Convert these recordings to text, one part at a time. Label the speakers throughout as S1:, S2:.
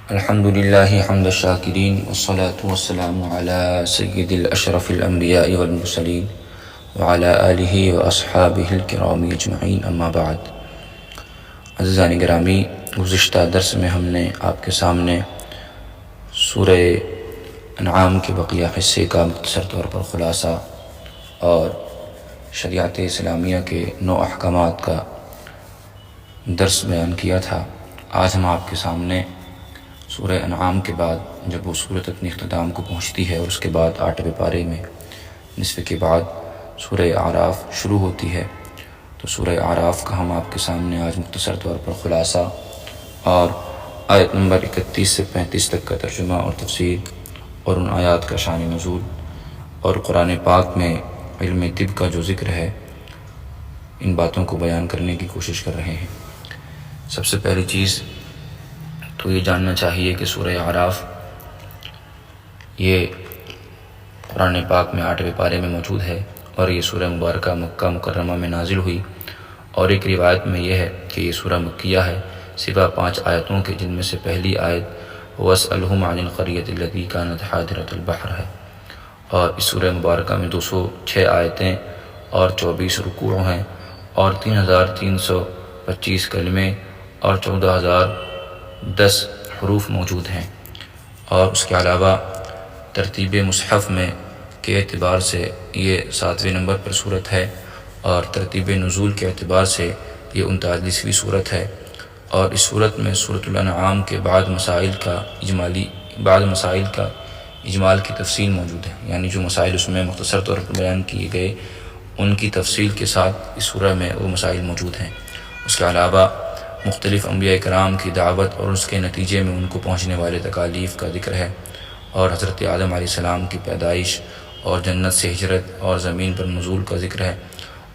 S1: الحمد لله حمد الشاكرين والصلاة والسلام على سيد الأشرف الأنبياء والمرسلين وعلى آله وأصحابه الكرام أجمعين اما بعد۔ عزیزان گرامی، گزشتہ درس میں ہم نے آپ کے سامنے سورہ انعام کے بقیہ حصے کا مختصر طور پر خلاصہ اور شریعت اسلامیہ کے 9 احکامات کا درس بیان کیا تھا۔ آج ہم آپ کے سامنے سورہ انعام کے بعد جب وہ سورت اپنے اختتام کو پہنچتی ہے اور اس کے بعد 8ویں پارے میں نصف کے بعد سورہ اعراف شروع ہوتی ہے، تو سورہ اعراف کا ہم آپ کے سامنے آج مختصر طور پر خلاصہ اور آیت نمبر 31 سے 35 تک کا ترجمہ اور تفسیر اور ان آیات کا شان نزول اور قرآن پاک میں علم طب کا جو ذکر ہے، ان باتوں کو بیان کرنے کی کوشش کر رہے ہیں۔ سب سے پہلی چیز تو یہ جاننا چاہیے کہ سورہ اعراف یہ قرآن پاک میں 8ویں پارے میں موجود ہے اور یہ سورہ مبارکہ مکہ مکرمہ میں نازل ہوئی، اور ایک روایت میں یہ ہے کہ یہ سورہ مکیہ ہے سوا 5 آیتوں کے، جن میں سے پہلی آیت وَاسْأَلْهُمْ عَنِ الْقَرْيَةِ الَّتِي كَانَتْ حَاضِرَةَ الْبَحْرِ ہے، اور اس سورہ مبارکہ میں 206 آیتیں اور 24 رکوع ہیں اور 3325 کلمے اور 14010 حروف موجود ہیں، اور اس کے علاوہ ترتیب مصحف میں کے اعتبار سے یہ 7ویں نمبر پر صورت ہے، اور ترتیب نزول کے اعتبار سے یہ 39ویں صورت ہے، اور اس صورت میں سورۃ الانعام کے بعد مسائل کا اجمال کی تفصیل موجود ہے، یعنی جو مسائل اس میں مختصر طور پر بیان کیے گئے ان کی تفصیل کے ساتھ اس سورہ میں وہ مسائل موجود ہیں۔ اس کے علاوہ مختلف انبیاء کرام کی دعوت اور اس کے نتیجے میں ان کو پہنچنے والے تکالیف کا ذکر ہے، اور حضرت آدم علیہ السلام کی پیدائش اور جنت سے ہجرت اور زمین پر نزول کا ذکر ہے،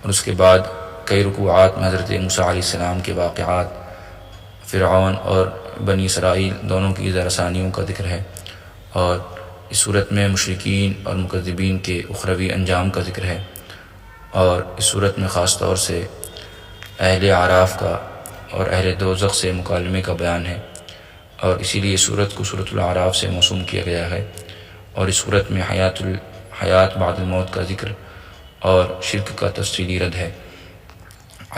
S1: اور اس کے بعد کئی رکوعات میں حضرت موسیٰ علیہ السلام کے واقعات، فرعون اور بنی اسرائیل دونوں کی رسانیوں کا ذکر ہے، اور اس صورت میں مشرکین اور مکذبین کے اخروی انجام کا ذکر ہے، اور اس صورت میں خاص طور سے اہل اعراف کا اور اہل دوزخ سے مکالمے کا بیان ہے، اور اسی لیے سورت کو سورۃ الاعراف سے موسوم کیا گیا ہے، اور اس صورت میں حیات بعد الموت کا ذکر اور شرک کا تفصیلی رد ہے۔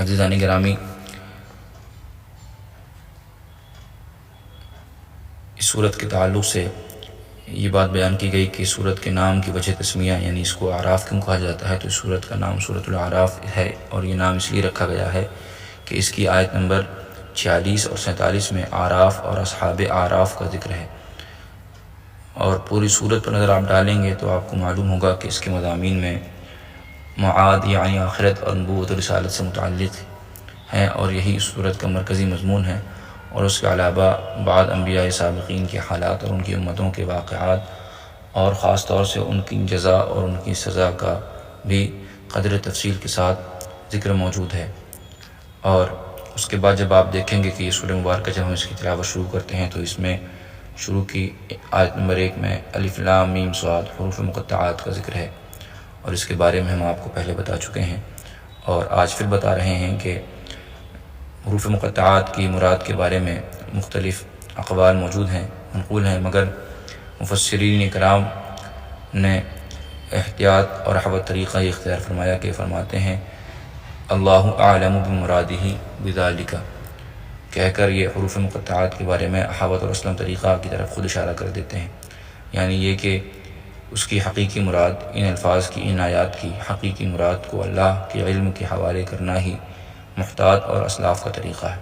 S1: عزیزان گرامی، اس صورت کے تعلق سے یہ بات بیان کی گئی کہ سورت کے نام کی وجہ تسمیہ، یعنی اس کو اعراف کیوں کہا جاتا ہے، تو اس سورت کا نام سورۃ الاعراف ہے، اور یہ نام اس لیے رکھا گیا ہے کہ اس کی آیت نمبر 46 اور 47 میں اعراف اور اصحاب اعراف کا ذکر ہے، اور پوری سورت پر نظر آپ ڈالیں گے تو آپ کو معلوم ہوگا کہ اس کے مضامین میں معاد یعنی آخرت اور نبوت و رسالت سے متعلق ہیں، اور یہی اس سورت کا مرکزی مضمون ہے، اور اس کے علاوہ بعض انبیاء سابقین کے حالات اور ان کی امتوں کے واقعات اور خاص طور سے ان کی جزا اور ان کی سزا کا بھی قدر تفصیل کے ساتھ ذکر موجود ہے۔ اور اس کے بعد جب آپ دیکھیں گے کہ یہ سورہ مبارکہ جب ہم اس کی تلاوت شروع کرتے ہیں تو اس میں شروع کی آیت نمبر 1 میں الف لام میم صاد حروف مقطعات کا ذکر ہے، اور اس کے بارے میں ہم آپ کو پہلے بتا چکے ہیں، اور آج پھر بتا رہے ہیں کہ حروف مقطعات کی مراد کے بارے میں مختلف اقوال موجود ہیں، منقول ہیں، مگر مفسرین کرام نے احتیاط اور احوط طریقہ یہ اختیار فرمایا کہ فرماتے ہیں اللہ اعلم بمرادہ بذالک، کہہ کر یہ حروف مقطعات کے بارے میں احوط اور اسلم طریقہ کی طرف خود اشارہ کر دیتے ہیں، یعنی یہ کہ اس کی حقیقی مراد ان الفاظ کی، ان آیات کی حقیقی مراد کو اللہ کے علم کے حوالے کرنا ہی محتاط اور اسلاف کا طریقہ ہے،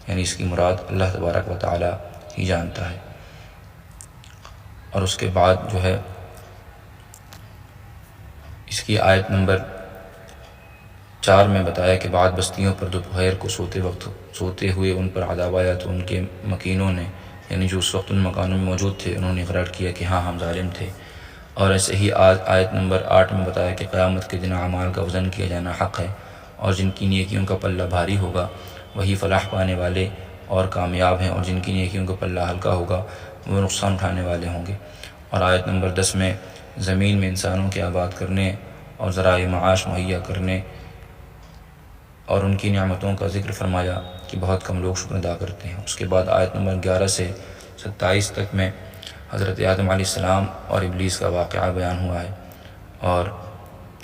S1: یعنی اس کی مراد اللہ تبارک و تعالی ہی جانتا ہے۔ اور اس کے بعد جو ہے اس کی آیت نمبر 4 میں بتایا کہ بعد بستیوں پر دوپہر کو سوتے ہوئے ان پر عذاب آیا تو ان کے مکینوں نے، یعنی جو اس وقت ان مکانوں میں موجود تھے، انہوں نے اقرار کیا کہ ہاں ہم ظالم تھے۔ اور ایسے ہی آیت نمبر 8 میں بتایا کہ قیامت کے دن اعمال کا وزن کیا جانا حق ہے، اور جن کی نیکیوں کا پلہ بھاری ہوگا وہی فلاح پانے والے اور کامیاب ہیں، اور جن کی نیکیوں کا پلہ ہلکا ہوگا وہ نقصان اٹھانے والے ہوں گے۔ اور آیت نمبر 10 میں زمین میں انسانوں کے آباد کرنے اور ذرائع معاش مہیا کرنے اور ان کی نعمتوں کا ذکر فرمایا کہ بہت کم لوگ شکر ادا کرتے ہیں۔ اس کے بعد آیت نمبر 11 سے 27 تک میں حضرت آدم علیہ السلام اور ابلیس کا واقعہ بیان ہوا ہے، اور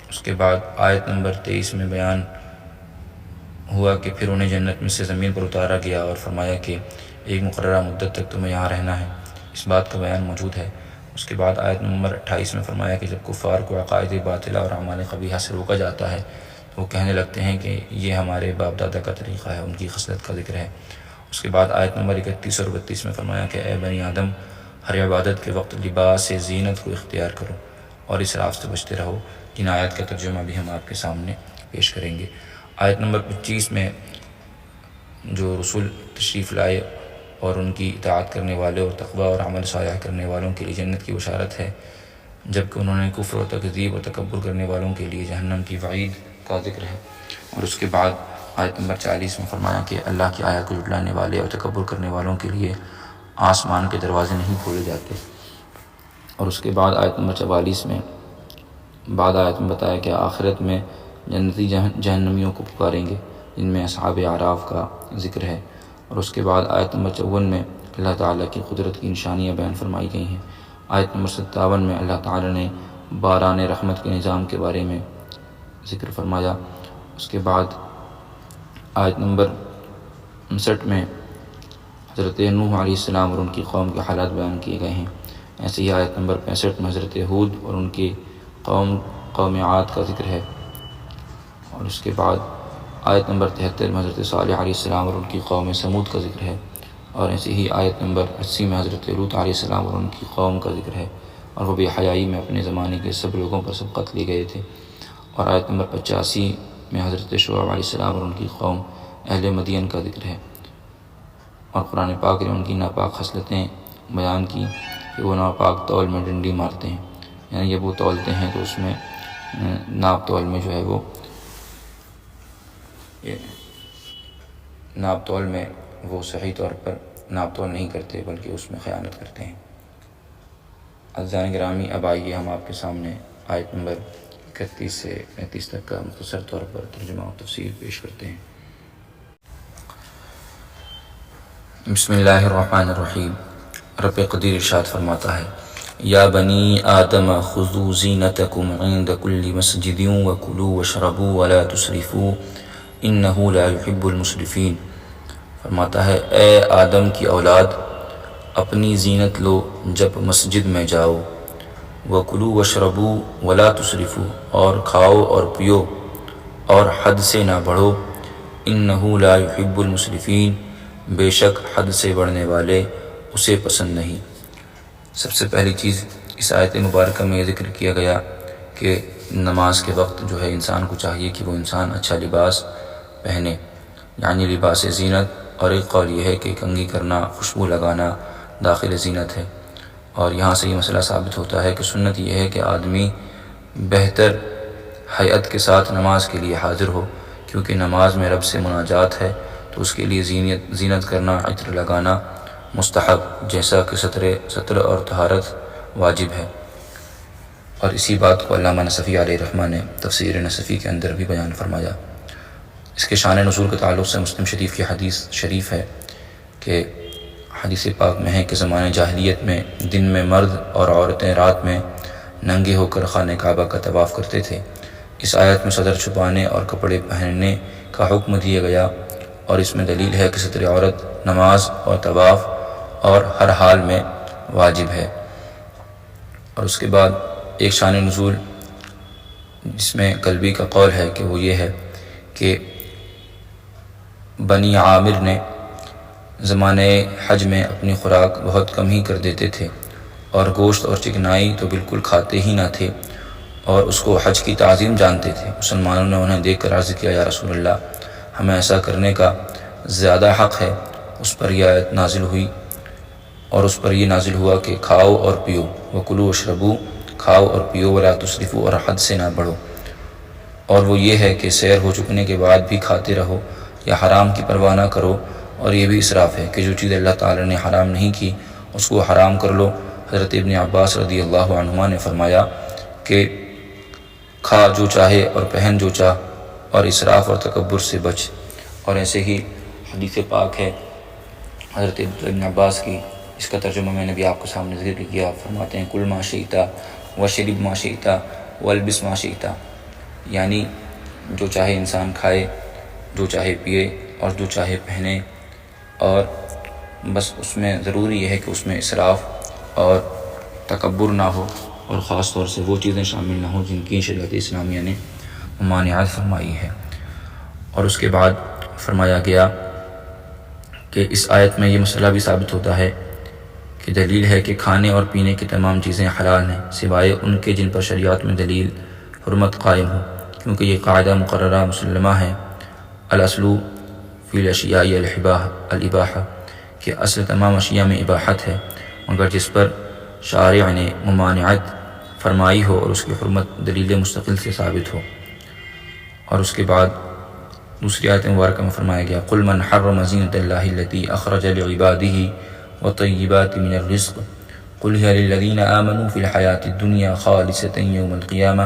S1: اس کے بعد آیت نمبر 23 میں بیان ہوا کہ پھر انہیں جنت میں سے زمین پر اتارا گیا اور فرمایا کہ ایک مقررہ مدت تک تمہیں یہاں رہنا ہے، اس بات کا بیان موجود ہے۔ اس کے بعد آیت نمبر 28 میں فرمایا کہ جب کفار کو عقائد باطلہ اور اعمال قبیحہ سے روکا جاتا ہے تو وہ کہنے لگتے ہیں کہ یہ ہمارے باپ دادا کا طریقہ ہے، ان کی خصلت کا ذکر ہے۔ اس کے بعد آیت نمبر 31 اور 32 میں فرمایا کہ اے بنی آدم، ہر عبادت کے وقت لباس زینت کو اختیار کرو اور اس راز سے بچتے رہو، جن آیات کا ترجمہ بھی ہم آپ کے سامنے پیش کریں گے۔ آیت نمبر 25 میں جو رسول تشریف لائے اور ان کی اطاعت کرنے والے اور تقوی اور عمل صالح کرنے والوں کے لیے جنت کی بشارت ہے، جبکہ انہوں نے کفر و تکذیب اور تکبر کرنے والوں کے لیے جہنم کی وعید کا ذکر ہے۔ اور اس کے بعد آیت نمبر 40 میں فرمایا کہ اللہ کی آیات کو جھٹلانے والے اور تکبر کرنے والوں کے لیے آسمان کے دروازے نہیں کھولے جاتے۔ اور اس کے بعد آیت نمبر 44 میں بعد آیت میں بتایا کہ آخرت میں جنتی جہنمیوں کو پکاریں گے، جن میں اصحاب اعراف کا ذکر ہے۔ اور اس کے بعد آیت نمبر 54 میں اللہ تعالیٰ کی قدرت کی نشانیاں بیان فرمائی گئی ہیں۔ آیت نمبر 57 میں اللہ تعالیٰ نے باران رحمت کے نظام کے بارے میں ذکر فرمایا۔ اس کے بعد آیت نمبر 59 میں حضرت نوح علیہ السلام اور ان کی قوم کے حالات بیان کیے گئے ہیں۔ ایسے ہی آیت نمبر 65 میں حضرت ہود اور ان کی قوم عاد کا ذکر ہے۔ اور اس کے بعد آیت نمبر 73 میں حضرت صالح علیہ السلام اور ان کی قوم سمود کا ذکر ہے۔ اور ایسے ہی آیت نمبر 80 میں حضرت لوط علیہ السلام اور ان کی قوم کا ذکر ہے، اور وہ بے حیائی میں اپنے زمانے کے سب لوگوں پر سبقت لیے گئے تھے۔ اور آیت نمبر 85 میں حضرت شعیب علیہ السلام اور ان کی قوم اہل مدین کا ذکر ہے۔ اور قرآن پاک نے ان کی ناپاک خصلتیں بیان کی کہ وہ ناپاک تول میں ڈنڈی مارتے ہیں، یعنی جب وہ تولتے ہیں تو اس میں ناپ تول میں جو ہے وہ ناپ تول میں وہ صحیح طور پر ناپ تول نہیں کرتے بلکہ اس میں خیانت کرتے ہیں۔ عزیزان گرامی، اب آئیے ہم آپ کے سامنے آیت نمبر 31 سے 35 تک کا مختصر طور پر ترجمہ و تفسیر پیش کرتے ہیں۔ بسم اللہ الرحمن الرحیم۔ رب قدیر ارشاد فرماتا ہے، یا بنی آدم خذوا زینتکم عند کل مسجد وکلوا واشربوا ولا تسرفوا انہ لا یحب المسرفین۔ فرماتا ہے، اے آدم کی اولاد، اپنی زینت لو جب مسجد میں جاؤ، وکلوا واشربوا ولا تسرفوا، اور کھاؤ اور پیو اور حد سے نہ بڑھو، انہ لا یحب المسرفین، بے شک حد سے بڑھنے والے اسے پسند نہیں۔ سب سے پہلی چیز اس آیت مبارکہ میں یہ ذکر کیا گیا کہ نماز کے وقت جو ہے انسان کو چاہیے کہ وہ انسان اچھا لباس پہنے، یعنی لباس زینت۔ اور ایک قول یہ ہے کہ کنگھی کرنا، خوشبو لگانا داخل زینت ہے۔ اور یہاں سے یہ مسئلہ ثابت ہوتا ہے کہ سنت یہ ہے کہ آدمی بہتر ہیئت کے ساتھ نماز کے لیے حاضر ہو، کیونکہ نماز میں رب سے مناجات ہے، تو اس کے لیے زینت کرنا، عطر لگانا مستحب، جیسا کہ ستر اور طہارت واجب ہے۔ اور اسی بات کو علامہ نصفی علیہ رحمہ نے تفسیر نصفی کے اندر بھی بیان فرمایا۔ اس کے شان نزول کے تعلق سے مسلم شریف کی حدیث شریف ہے کہ حدیث پاک میں ہے کہ زمانہ جاہلیت میں دن میں مرد اور عورتیں رات میں ننگے ہو کر خانہ کعبہ کا طواف کرتے تھے۔ اس آیت میں صدر چھپانے اور کپڑے پہننے کا حکم دیا گیا، اور اس میں دلیل ہے کہ ستر عورت نماز اور طواف اور ہر حال میں واجب ہے۔ اور اس کے بعد ایک شان نزول جس میں قلبی کا قول ہے کہ وہ یہ ہے کہ بنی عامر نے زمانہ حج میں اپنی خوراک بہت کم ہی کر دیتے تھے، اور گوشت اور چکنائی تو بالکل کھاتے ہی نہ تھے، اور اس کو حج کی تعظیم جانتے تھے۔ مسلمانوں نے انہیں دیکھ کر عرض کیا، یا رسول اللہ، ہمیں ایسا کرنے کا زیادہ حق ہے۔ اس پر یہ آیت نازل ہوئی، اور اس پر یہ نازل ہوا کہ کھاؤ اور پیو، وکلوا واشربوا، کھاؤ اور پیو، ولا تسرفوا، اور حد سے نہ بڑھو۔ اور وہ یہ ہے کہ سیر ہو چکنے کے بعد بھی کھاتے رہو یا حرام کی پرواہ نہ کرو، اور یہ بھی اسراف ہے کہ جو چیز اللہ تعالی نے حرام نہیں کی اس کو حرام کر لو۔ حضرت ابن عباس رضی اللہ عنہما نے فرمایا کہ کھا جو چاہے اور پہن جو چاہ، اور اسراف اور تکبر سے بچ۔ اور ایسے ہی حدیث پاک ہے حضرت ابن عباس کی اس کا ترجمہ میں نے بھی آپ کے سامنے ذکر کیا. فرماتے ہیں کل ما شئتا وشرب ما شئتا والبس ما شئتا، یعنی جو چاہے انسان کھائے، جو چاہے پیے اور جو چاہے پہنے، اور بس اس میں ضروری یہ ہے کہ اس میں اسراف اور تکبر نہ ہو، اور خاص طور سے وہ چیزیں شامل نہ ہوں جن کی شریعت اسلامیہ نے ممانعت فرمائی ہے. اور اس کے بعد فرمایا گیا کہ اس آیت میں یہ مسئلہ بھی ثابت ہوتا ہے کہ دلیل ہے کہ کھانے اور پینے کی تمام چیزیں حلال ہیں سوائے ان کے جن پر شریعت میں دلیل حرمت قائم ہو، کیونکہ یہ قاعدہ مقررہ مسلمہ ہے، الاصل فی الاشیاء الاباحہ، کہ اصل تمام اشیاء میں اباحت ہے، مگر جس پر شارع نے ممانعت فرمائی ہو اور اس کی حرمت دلیل مستقل سے ثابت ہو. اور اس کے بعد دوسری آیت مبارکہ میں فرمایا گیا قل من حرم زینۃ اللہ التی اخرج لعبادہ والطیبات من الرزق قل هي للذین آمنوا فی الحیاۃ الدنیا خالصۃ یوم القیامہ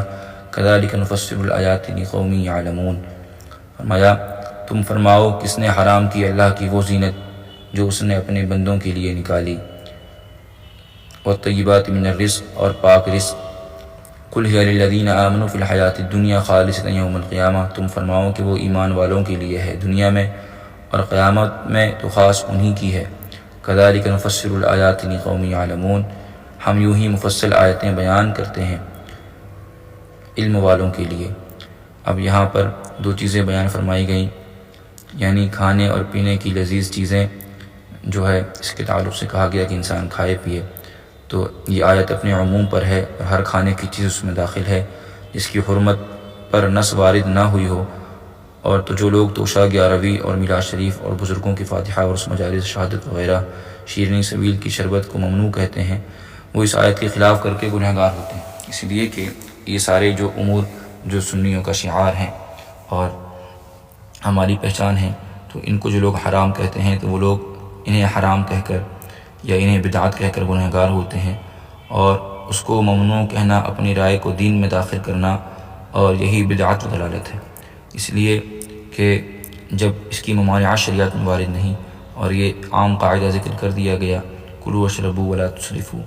S1: کذالک نفصل الآیات لقوم یعلمون. فرمایا تم فرماؤ کس نے حرام کی اللہ کی وہ زینت جو اس نے اپنے بندوں کے لیے نکالی، والطیبات من الرزق اور پاک رزق، قل هی للذین آمنوا فی الحیاۃ الدنیا خالصۃ یوم القیامہ، تم فرماؤ کہ وہ ایمان والوں کے لیے ہے دنیا میں اور قیامت میں تو خاص انہی کی ہے. کذالک نفصل الآیات لقوم یعلمون، ہم یوں ہی مفصل آیتیں بیان کرتے ہیں علم والوں کے لیے. اب یہاں پر دو چیزیں بیان فرمائی گئیں، یعنی کھانے اور پینے کی لذیذ چیزیں جو ہے اس کے تعلق سے کہا گیا کہ انسان کھائے پیے، تو یہ آیت اپنے عموم پر ہے اور ہر کھانے کی چیز اس میں داخل ہے جس کی حرمت پر نص وارد نہ ہوئی ہو. اور تو جو لوگ توشہ 11ویں اور میلاد شریف اور بزرگوں کی فاتحہ اور اس مجالس شہادت وغیرہ شیرنی سبیل کی شربت کو ممنوع کہتے ہیں، وہ اس آیت کے خلاف کر کے گنہگار ہوتے ہیں، اس لیے کہ یہ سارے جو امور جو سنیوں کا شعار ہیں اور ہماری پہچان ہے، تو ان کو جو لوگ حرام کہتے ہیں تو وہ لوگ انہیں حرام کہہ کر یا انہیں بدعت کہہ کر گنہگار ہوتے ہیں، اور اس کو ممنوع کہنا اپنی رائے کو دین میں داخل کرنا، اور یہی بدعت و ضلالت ہے. اس لیے کہ جب اس کی ممانعت شریعت میں وارد نہیں اور یہ عام قاعدہ ذکر کر دیا گیا کلوا واشربوا ولا تسرفوا،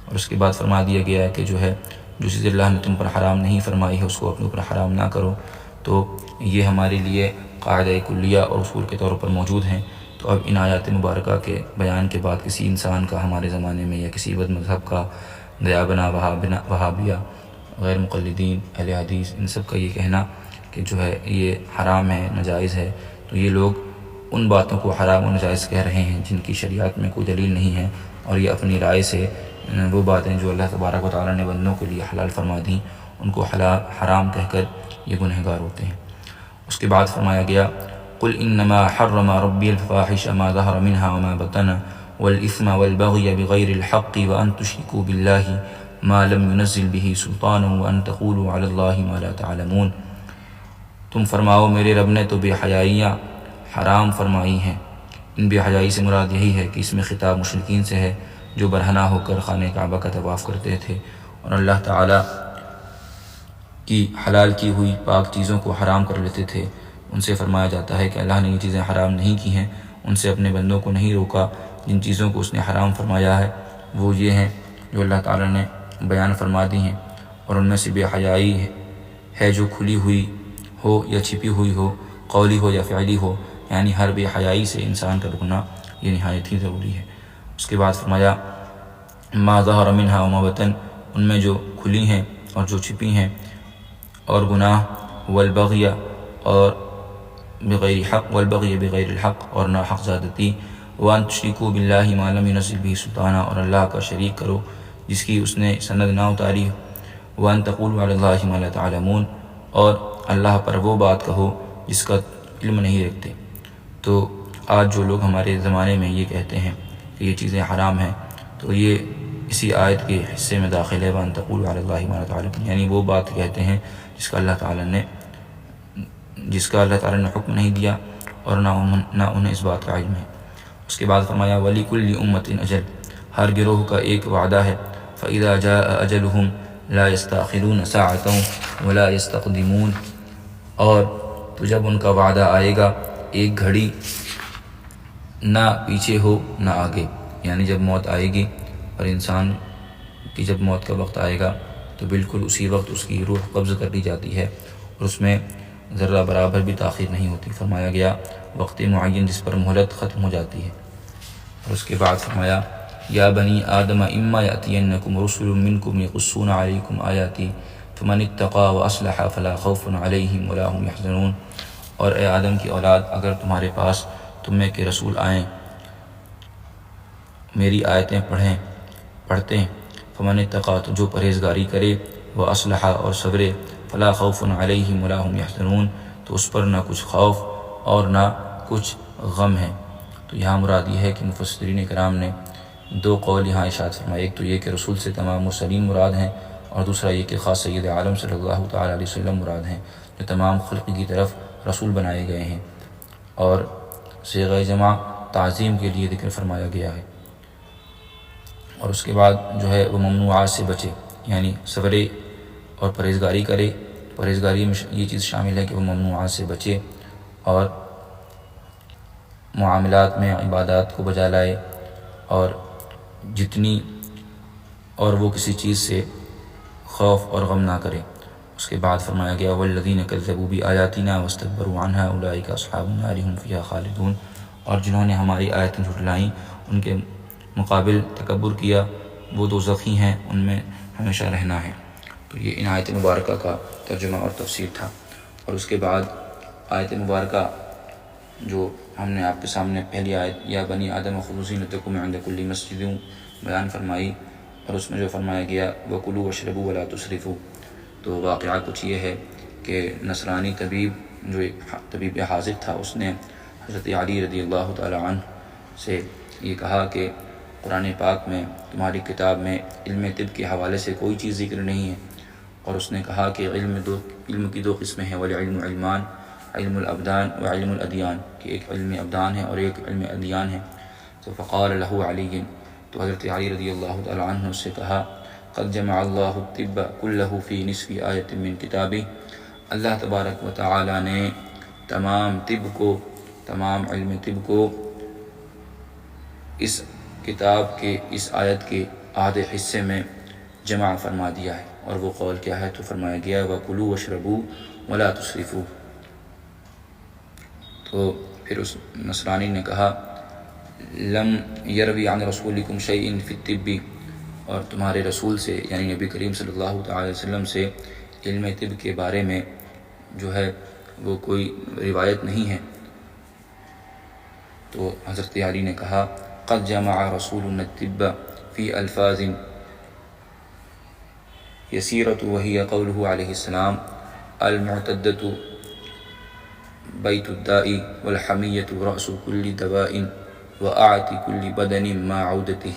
S1: اور اس کے بعد فرما دیا گیا ہے کہ جو ہے جو چیز اللہ نے تم پر حرام نہیں فرمائی ہے اس کو اپنے اوپر حرام نہ کرو، تو یہ ہمارے لیے قاعدہ کلیہ اور اصول کے طور پر موجود ہیں. تو اب ان آیات مبارکہ کے بیان کے بعد کسی انسان کا ہمارے زمانے میں یا کسی بد مذہب کا دیابنا وہابیہ غیر مقلدین اہل حدیث ان سب کا یہ کہنا کہ جو ہے یہ حرام ہے ناجائز ہے، تو یہ لوگ ان باتوں کو حرام و ناجائز کہہ رہے ہیں جن کی شریعت میں کوئی دلیل نہیں ہے، اور یہ اپنی رائے سے وہ باتیں جو اللہ تبارک و تعالیٰ نے بندوں کے لیے حلال فرما دیں ان کو حرام کہہ کر یہ گنہگار ہوتے ہیں. اس کے بعد فرمایا گیا قل انما حرم ربی الفواحش ما ظہر منها وما بطن والاثم والبغی بغیر الحق وان تشرکوا باللہ ما لم ينزل به سلطانا وان تقولوا علی اللہ ما لا تعلمون. تم فرماؤ میرے رب نے تو بے حیائیاں حرام فرمائی ہیں. ان بے حیائی سے مراد یہی ہے کہ اس میں خطاب مشرکین سے ہے جو برہنہ ہو کر خانہ کعبہ کا طواف کرتے تھے اور اللہ تعالیٰ کی حلال کی ہوئی پاک چیزوں کو حرام کر لیتے تھے. ان سے فرمایا جاتا ہے کہ اللہ نے یہ چیزیں حرام نہیں کی ہیں، ان سے اپنے بندوں کو نہیں روکا. جن چیزوں کو اس نے حرام فرمایا ہے وہ یہ ہیں جو اللہ تعالیٰ نے بیان فرما دی ہیں، اور ان میں سے بے حیائی ہے جو کھلی ہوئی ہو یا چھپی ہوئی ہو، قولی ہو یا فعلی ہو، یعنی ہر بے حیائی سے انسان کا رکنا یہ نہایت ہی ضروری ہے. اس کے بعد فرمایا ما ظہر منها وما بطن، ان میں جو کھلی ہیں اور جو چھپی ہیں، اور گناہ والبغی اور بغیر حق والبغی بغیر الحق اور ناحق زیادتی، وان تشرکوا باللہ ما لم ينزل به سلطانا، اور اللہ کا شریک کرو جس کی اس نے سند نہ اتاری، وان تقولوا علی اللہ ما لا تعلمون، اور اللہ پر وہ بات کہو جس کا علم نہیں رکھتے. تو آج جو لوگ ہمارے زمانے میں یہ کہتے ہیں کہ یہ چیزیں حرام ہیں تو یہ اسی آیت کے حصے میں داخل ہے وان تقولوا علی اللہ ما لا تعلمون، یعنی وہ بات کہتے ہیں جس کا اللہ تعالیٰ نے حکم نہیں دیا اور نہ انہیں اس بات کا علم ہے. اس کے بعد فرمایا وَلِكُلِّ أُمَّةٍ أَجَلٌ، ہر گروہ کا ایک وعدہ ہے. فَإِذَا جَاءَ أَجَلُهُمْ لَا يَسْتَأْخِرُونَ سَاعَةً وَلَا يَسْتَقْدِمُونَ، اور تو جب ان کا وعدہ آئے گا ایک گھڑی نہ پیچھے ہو نہ آگے، یعنی جب موت آئے گی اور انسان کی جب موت کا وقت آئے گا تو بالکل اسی وقت اس کی روح قبض کر لی جاتی ہے اور اس میں ذرہ برابر بھی تاخیر نہیں ہوتی۔ فرمایا گیا وقت معین جس پر مہلت ختم ہو جاتی ہے۔ اور اس کے بعد فرمایا یا بنی آدم اما یأتینکم رسل منکم یقصون علیکم آیاتی فمن اتقى واصلح فلا خوف علیہم ولا هم یحزنون، اور اے آدم کی اولاد اگر تمہارے پاس تم میں کے رسول آئیں میری آیتیں پڑھتے ہیں، فمن اتقى تو جو پرہیزگاری کرے، واصلح اور صبرے، فلا خوف علیہم ولا هم یحزنون تو اس پر نہ کچھ خوف اور نہ کچھ غم ہے۔ تو یہاں مراد یہ ہے کہ مفسرین کرام نے دو قول یہاں ارشاد فرمائے، ایک تو یہ کہ رسول سے تمام مرسلین مراد ہیں، اور دوسرا یہ کہ خاص سید عالم صلی اللہ تعالیٰ علیہ وسلم مراد ہیں جو تمام خلق کی طرف رسول بنائے گئے ہیں، اور صیغہ جمع تعظیم کے لیے ذکر فرمایا گیا ہے۔ اور اس کے بعد جو ہے وہ ممنوعات سے بچے، یعنی صبرے اور پرہیزگاری کرے۔ پرہیزگاری میں یہ چیز شامل ہے کہ وہ ممنوعات سے بچے اور معاملات میں عبادات کو بجا لائے، اور جتنی اور وہ کسی چیز سے خوف اور غم نہ کرے۔ اس کے بعد فرمایا گیا والذین کذبوا بآیاتنا واستکبروا عنہا اولئک اصحاب النار هم فیہا خالدون، اور جنہوں نے ہماری آیتیں جھٹلائیں، ان کے مقابل تکبر کیا، وہ دوزخی ہیں، ان میں ہمیشہ رہنا ہے۔ تو یہ ان آیت مبارکہ کا ترجمہ اور تفسیر تھا۔ اور اس کے بعد آیت مبارکہ جو ہم نے آپ کے سامنے پہلی آیت یا بنی آدم خذوا زینتکم عند کل مسجد بیان فرمائی، اور اس میں جو فرمایا گیا وکلوا واشربوا ولا تسرفوا، تو واقعہ کچھ یہ ہے کہ نصرانی طبیب جو ایک طبیب حاذق تھا، اس نے حضرت علی رضی اللہ تعالی عنہ سے یہ کہا کہ قرآن پاک میں تمہاری کتاب میں علم طب کے حوالے سے کوئی چیز ذکر نہیں ہے، اور اس نے کہا کہ علم کی دو قسمیں ہیں، والعلم علمان، علم الابدان و علم الادیان، کہ ایک علم ابدان ہے اور ایک علم ادیان ہے۔ تو فقال له علی، تو حضرت علی رضی اللہ تعالی عنہ سے کہا قد جمع اللہ الطب کلہ فی نصف آیت من کتابہ، اللہ تبارک و تعالی نے تمام علم طب کو اس کتاب کے اس آیت کے آدھے حصے میں جمع فرما دیا ہے۔ اور وہ قول کیا ہے؟ تو فرمایا گیا وَكُلُوا وَاشْرَبُوا وَلَا تُسْرِفُوا۔ تو پھر اس نصرانی نے کہا لم یروی عن رسولکم شیء فی الطب، اور تمہارے رسول سے یعنی نبی کریم صلی اللہ تعالی وسلم سے علم طب کے بارے میں جو ہے وہ کوئی روایت نہیں ہے۔ تو حضرت علی نے کہا قد جمع رسولنا الطب فی الفاظ یسیرۃ وہی قولہ علیہ السلام المعتدۃ بیت الداء والحمیۃ رأس کل دواء وأعط کل بدن ما عودتہ۔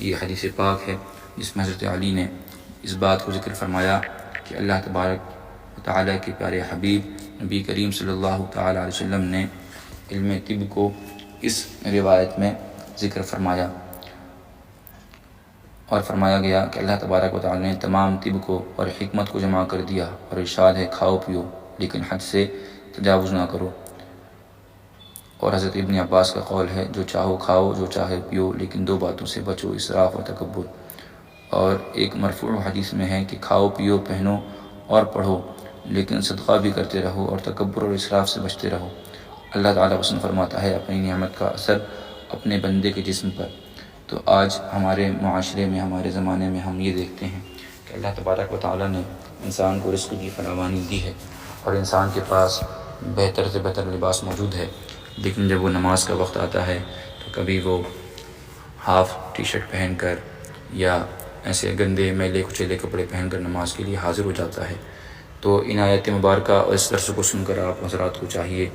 S1: یہ حدیث پاک ہے جس میں حضرت علی نے اس بات کو ذکر فرمایا کہ اللہ تبارک و تعالیٰ کے پیارے حبیب نبی کریم صلی اللہ تعالیٰ علیہ وسلم نے علم طب کو اس روایت میں ذکر فرمایا، اور فرمایا گیا کہ اللہ تبارک و تعالیٰ نے تمام طب کو اور حکمت کو جمع کر دیا، اور ارشاد ہے کھاؤ پیو لیکن حد سے تجاوز نہ کرو۔ اور حضرت ابن عباس کا قول ہے جو چاہو کھاؤ جو چاہے پیو لیکن دو باتوں سے بچو، اسراف اور تکبر۔ اور ایک مرفوع حدیث میں ہے کہ کھاؤ پیو پہنو اور پڑھو لیکن صدقہ بھی کرتے رہو اور تکبر اور اسراف سے بچتے رہو۔ اللہ تعالیٰ پسند فرماتا ہے اپنی نعمت کا اثر اپنے بندے کے جسم پر۔ تو آج ہمارے معاشرے میں ہمارے زمانے میں ہم یہ دیکھتے ہیں کہ اللہ تبارک و تعالیٰ نے انسان کو رزق کی فراوانی دی ہے اور انسان کے پاس بہتر سے بہتر لباس موجود ہے، لیکن جب وہ نماز کا وقت آتا ہے تو کبھی وہ ہاف ٹی شرٹ پہن کر یا ایسے گندے میلے کچیلے کپڑے پہن کر نماز کے لیے حاضر ہو جاتا ہے۔ تو ان آیت مبارکہ اور اس درس کو سن کر آپ حضرات کو چاہیے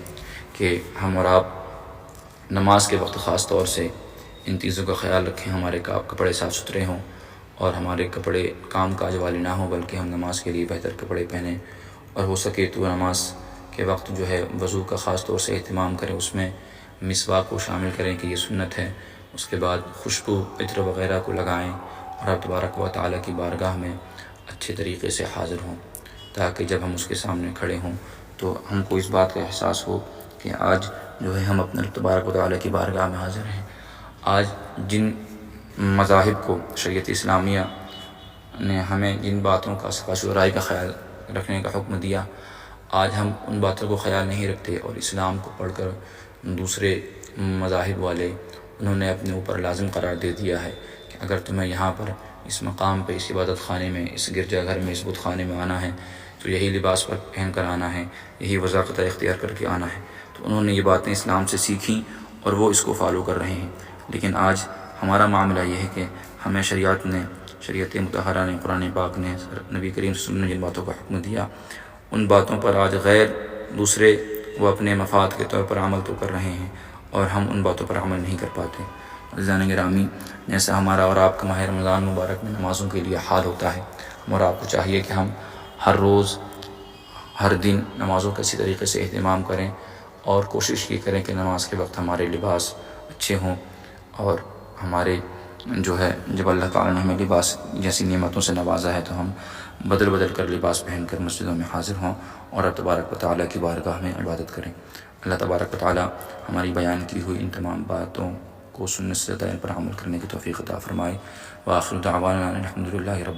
S1: کہ ہم اور آپ نماز کے وقت خاص طور سے ان چیزوں کا خیال رکھیں، ہمارے کپڑے صاف ستھرے ہوں اور ہمارے کپڑے کام کاج والے نہ ہوں، بلکہ ہم نماز کے لیے بہتر کپڑے پہنیں، اور ہو سکے تو نماز کے وقت جو ہے وضو کا خاص طور سے اہتمام کریں، اس میں مسواک کو شامل کریں کہ یہ سنت ہے۔ اس کے بعد خوشبو عطر وغیرہ کو لگائیں اور آپ تبارک و تعالیٰ کی بارگاہ میں اچھے طریقے سے حاضر ہوں، تاکہ جب ہم اس کے سامنے کھڑے ہوں تو ہم کو اس بات کا احساس ہو کہ آج جو ہے ہم اپنے تبارک و تعالیٰ کی بارگاہ میں حاضر ہیں۔ آج جن مذاہب کو شریعت اسلامیہ نے ہمیں جن باتوں کا ثقافت و رائے کا خیال رکھنے کا حکم دیا، آج ہم ان باتوں کو خیال نہیں رکھتے، اور اسلام کو پڑھ کر دوسرے مذاہب والے انہوں نے اپنے اوپر لازم قرار دے دیا ہے کہ اگر تمہیں یہاں پر اس مقام پہ، اس عبادت خانے میں، اس گرجا گھر میں، اس بت خانے میں آنا ہے تو یہی لباس پر پہن کر آنا ہے، یہی وضاقتہ اختیار کر کے آنا ہے۔ تو انہوں نے یہ باتیں اسلام سے سیکھیں اور وہ اس کو فالو کر رہے ہیں۔ لیکن آج ہمارا معاملہ یہ ہے کہ ہمیں شریعت مطہرہ نے، قرآن پاک نے، نبی کریم صلی اللہ علیہ وسلم نے جن باتوں کا حکم دیا، ان باتوں پر آج غیر دوسرے وہ اپنے مفاد کے طور پر عمل تو کر رہے ہیں، اور ہم ان باتوں پر عمل نہیں کر پاتے۔ عزیزان گرامی، جیسا ہمارا اور آپ کا ماہ رمضان مبارک میں نمازوں کے لیے حال ہوتا ہے، ہم اور آپ کو چاہیے کہ ہم ہر روز، ہر دن نمازوں کا اسی طریقے سے اہتمام کریں، اور کوشش یہ کریں کہ نماز کے وقت ہمارے لباس اچھے ہوں، اور ہمارے جو ہے جب اللہ تعالیٰ نے ہمیں لباس جیسی نعمتوں سے نوازا ہے تو ہم بدل کر لباس پہن کر مسجدوں میں حاضر ہوں اور اللہ تبارک و تعالیٰ کی بارگاہ میں عبادت کریں۔ اللہ تبارک و تعالیٰ ہماری بیان کی ہوئی ان تمام باتوں کو سنت سے دائر پر عمل کرنے کی توفیق عطا فرمائے۔ وآخر دعوانا الحمد للہ رب